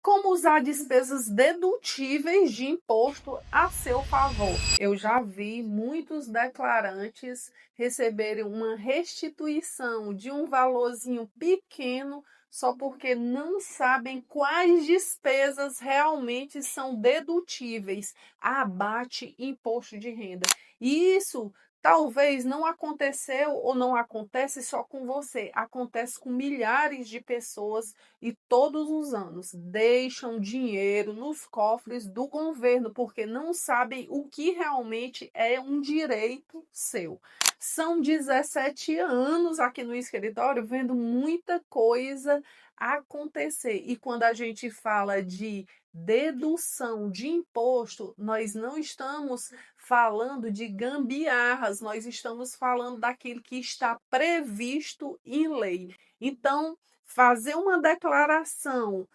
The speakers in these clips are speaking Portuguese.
Como usar despesas dedutíveis de imposto a seu favor? Eu já vi muitos declarantes receberem uma restituição de um valorzinho pequeno só porque não sabem quais despesas realmente são dedutíveis, abate imposto de renda. E isso talvez não aconteceu ou não acontece só com você, acontece com milhares de pessoas e todos os anos deixam dinheiro nos cofres do governo porque não sabem o que realmente é um direito seu. São 17 anos aqui no escritório vendo muita coisa acontecer. E quando a gente fala de dedução de imposto, nós não estamos falando de gambiarras, nós estamos falando daquilo que está previsto em lei. Então, fazer uma declaração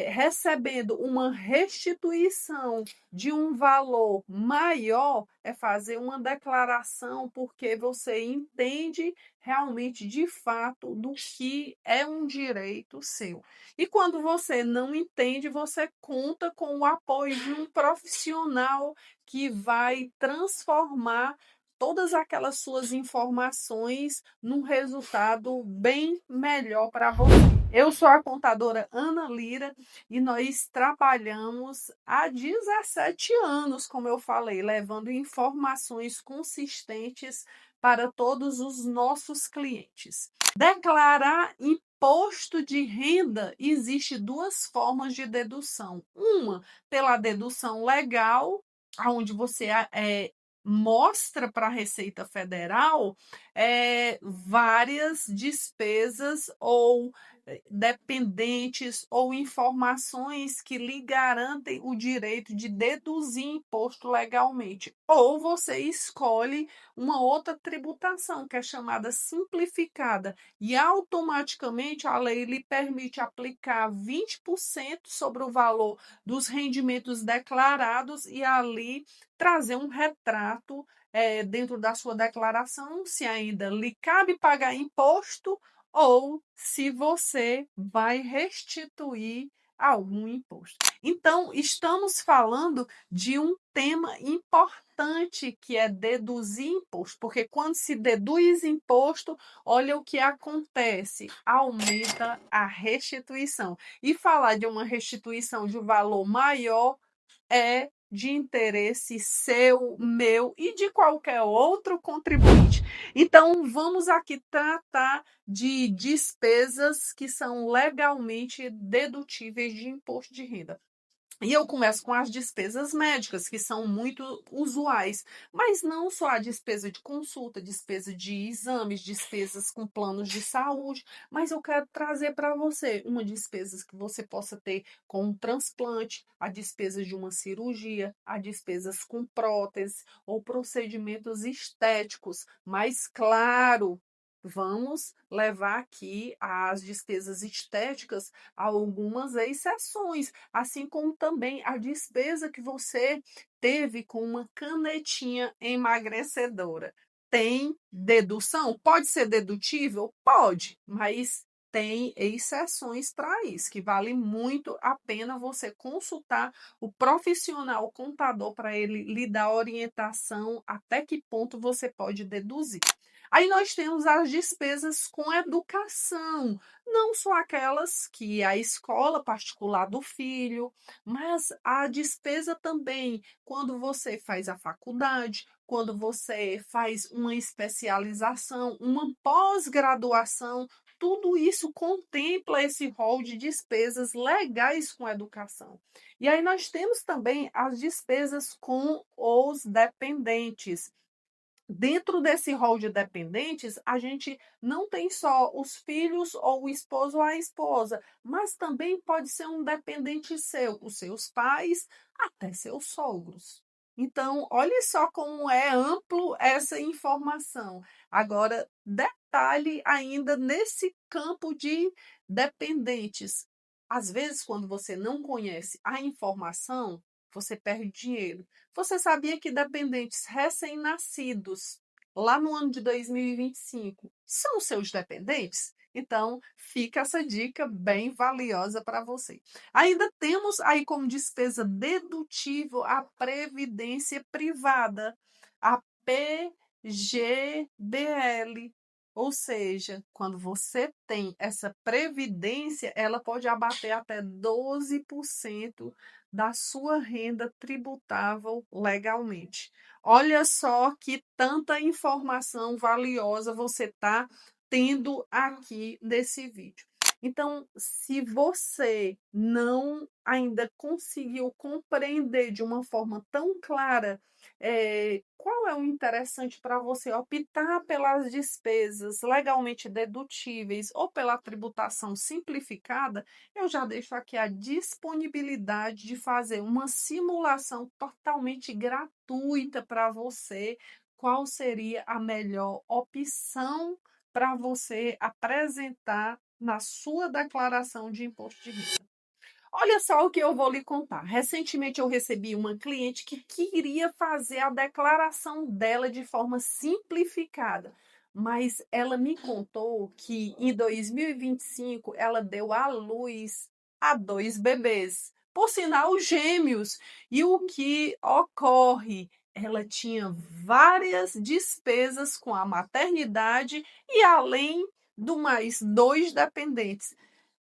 recebendo uma restituição de um valor maior é fazer uma declaração porque você entende realmente de fato do que é um direito seu. E quando você não entende, você conta com o apoio de um profissional que vai transformar todas aquelas suas informações num resultado bem melhor para você. Eu sou a contadora Ana Lira e nós trabalhamos há 17 anos, como eu falei, levando informações consistentes para todos os nossos clientes. Declarar imposto de renda, existe duas formas de dedução. Uma, pela dedução legal, onde você mostra para a Receita Federal várias despesas ou dependentes ou informações que lhe garantem o direito de deduzir imposto legalmente. Ou você escolhe uma outra tributação, que é chamada simplificada, e automaticamente a lei lhe permite aplicar 20% sobre o valor dos rendimentos declarados e ali trazer um retrato dentro da sua declaração, se ainda lhe cabe pagar imposto ou se você vai restituir algum imposto. Então, estamos falando de um tema importante que é deduzir imposto, porque quando se deduz imposto, olha o que acontece, aumenta a restituição. E falar de uma restituição de um valor maior é de interesse seu, meu e de qualquer outro contribuinte. Então, vamos aqui tratar de despesas que são legalmente dedutíveis de imposto de renda. E eu começo com as despesas médicas, que são muito usuais, mas não só a despesa de consulta, despesa de exames, despesas com planos de saúde, mas eu quero trazer para você uma despesa que você possa ter com um transplante, a despesa de uma cirurgia, a despesas com prótese ou procedimentos estéticos. Mas, claro, vamos levar aqui as despesas estéticas a algumas exceções, assim como também a despesa que você teve com uma canetinha emagrecedora. Tem dedução? Pode ser dedutível? Pode, mas tem exceções para isso, que vale muito a pena você consultar o profissional contador para ele lhe dar orientação até que ponto você pode deduzir. Aí nós temos as despesas com educação, não só aquelas que a escola particular do filho, mas a despesa também quando você faz a faculdade, quando você faz uma especialização, uma pós-graduação, tudo isso contempla esse rol de despesas legais com educação. E aí nós temos também as despesas com os dependentes. Dentro desse rol de dependentes, a gente não tem só os filhos ou o esposo ou a esposa, mas também pode ser um dependente seu, os seus pais, até seus sogros. Então, olhe só como é amplo essa informação. Agora, detalhe ainda nesse campo de dependentes. Às vezes, quando você não conhece a informação, você perde dinheiro. Você sabia que dependentes recém-nascidos, lá no ano de 2025, são seus dependentes? Então, fica essa dica bem valiosa para você. Ainda temos aí como despesa dedutível a previdência privada, a PGBL. Ou seja, quando você tem essa previdência, ela pode abater até 12% da sua renda tributável legalmente. Olha só que tanta informação valiosa você está tendo aqui nesse vídeo. Então, se você não ainda conseguiu compreender de uma forma tão clara qual é o interessante para você optar pelas despesas legalmente dedutíveis ou pela tributação simplificada, eu já deixo aqui a disponibilidade de fazer uma simulação totalmente gratuita para você. Qual seria a melhor opção para você apresentar na sua declaração de imposto de renda? Olha só o que eu vou lhe contar. Recentemente eu recebi uma cliente que queria fazer a declaração dela de forma simplificada, mas ela me contou que em 2025 ela deu à luz a 2 bebês, por sinal gêmeos. E o que ocorre? Ela tinha várias despesas com a maternidade e além do mais 2 dependentes.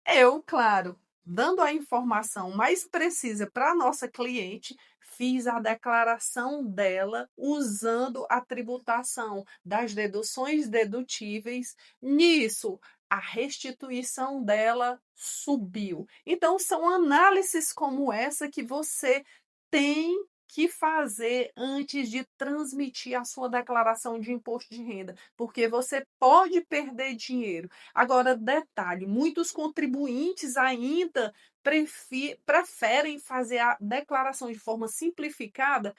Eu, claro, dando a informação mais precisa para a nossa cliente, fiz a declaração dela usando a tributação das deduções dedutíveis. Nisso, a restituição dela subiu. Então, são análises como essa que você tem que fazer antes de transmitir a sua declaração de imposto de renda, porque você pode perder dinheiro. Agora, detalhe: muitos contribuintes ainda preferem fazer a declaração de forma simplificada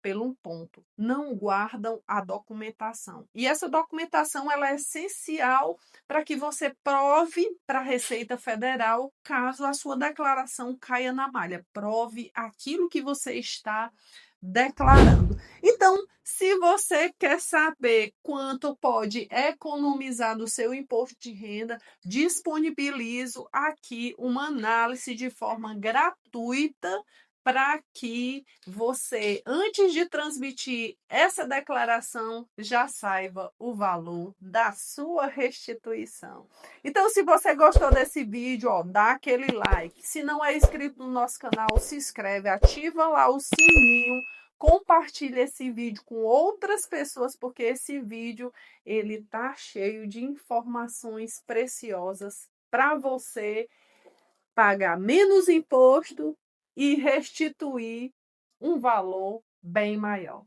pelo um ponto, não guardam a documentação. E essa documentação ela é essencial para que você prove para a Receita Federal caso a sua declaração caia na malha. Prove aquilo que você está declarando. Então, se você quer saber quanto pode economizar no seu imposto de renda, disponibilizo aqui uma análise de forma gratuita para que você, antes de transmitir essa declaração, já saiba o valor da sua restituição. Então, se você gostou desse vídeo, ó, dá aquele like. Se não é inscrito no nosso canal, se inscreve, ativa lá o sininho, compartilha esse vídeo com outras pessoas, porque esse vídeo ele tá cheio de informações preciosas para você pagar menos imposto e restituir um valor bem maior.